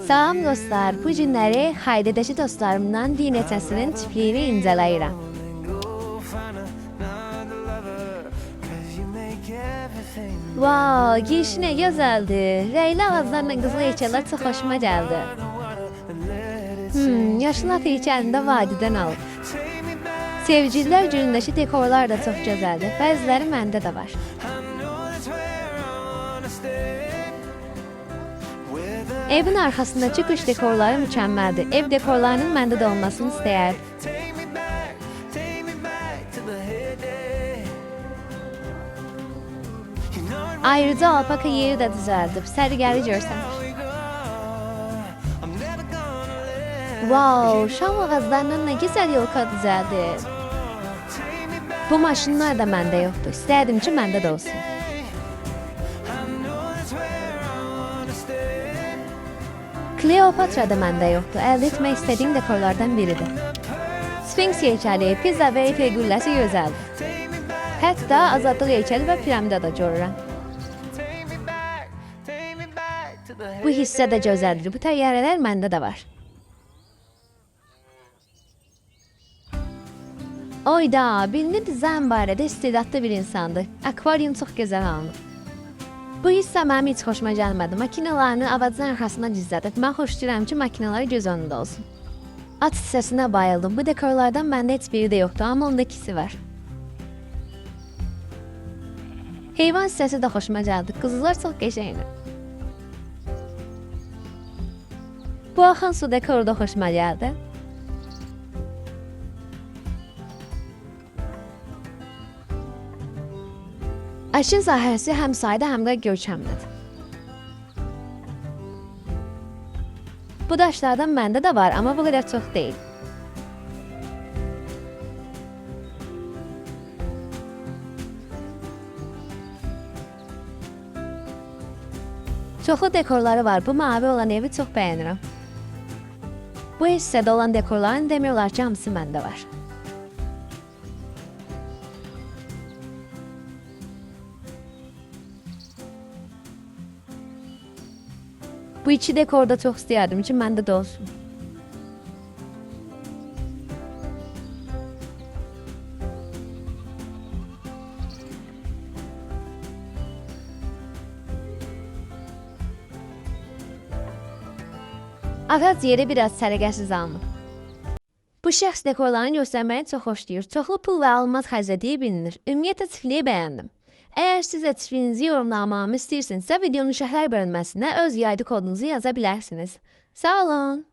Salam dostlar, bu günləri xaydədəki dostlarımdan bir neçəsinin tipliyini incələyirəm. Wow, girişi nə gözəldir. Rəyli ağaclarla qızıl heykəllər çox xoşuma gəldi. Yaşlı at heykəlini də vadidən alıb. Sevgililər günündəki dekorlar da çox gözəldir. Bəziləri məndə də var. Evin arxasındakı qış dekorları mükəmməldir. Ev dekorlarının məndə də olmasını istəyərdim. Ayrıca alpaka yeri də düzəldib. Sərgəli görsənir. Wow, şam ağaclarından nə gözəl yolka düzəldir. Bu maşınlar da məndə yoxdur. İstərdim ki, məndə də olsun. Kleopatra da məndə yoxdur. Əldə etmək istədiyim dekorlardan biridir. Sfinks heykəli, pizza və Eyfel qülləsi gözəldir. Hətta azadlıq heykəli və piramida da görürəm. Bu hissə də gözəldir. Bu təyyarələr məndə də var. Oyda, bilinir dizayn barədə istedadlı bir insandır. Akvaryum çox gözəl alınıb. Bu hissə mənim heç xoşuma gəlmədi. Makinalarını avazın arxasına gizlədib. Mən xoşlayıram ki, makinalar göz önündə olsun. At hissəsinə bayıldım. Bu dekorlardan məndə heç biri də yoxdur, amma onda ikisi var. Heyvan hissəsi də xoşuma gəldi. Qızıllar çox qəşəngdir. Bu axan su dekoru da xoşuma gəldi. Aşın sahəsi həm sayda, həm də görkəmlidir. Bu daşlardan məndə də var, amma bu qədər çox deyil. Çoxlu dekorları var. Bu mavi olan evi çox bəyənirəm. Bu hissədə olan dekorların demək olar ki, hamısı məndə var. Bu iki dekorda çox istəyərdim ki, məndə də olsun. Ağac yeri biraz səliqəsiz alınıb. Bu şəxs dekorlarını göstərməyi çox xoşlayır. Çoxlu pul və almaz xərclədiyi bilinir. Ümumiyyətlə çiftliyi bəyəndim. Əgər siz də çiftliğinizi yorumlamamı istəyirsinizsə, videonun şərhlər bölməsində öz yaydı kodunuzu yaza bilərsiniz. Sağ olun.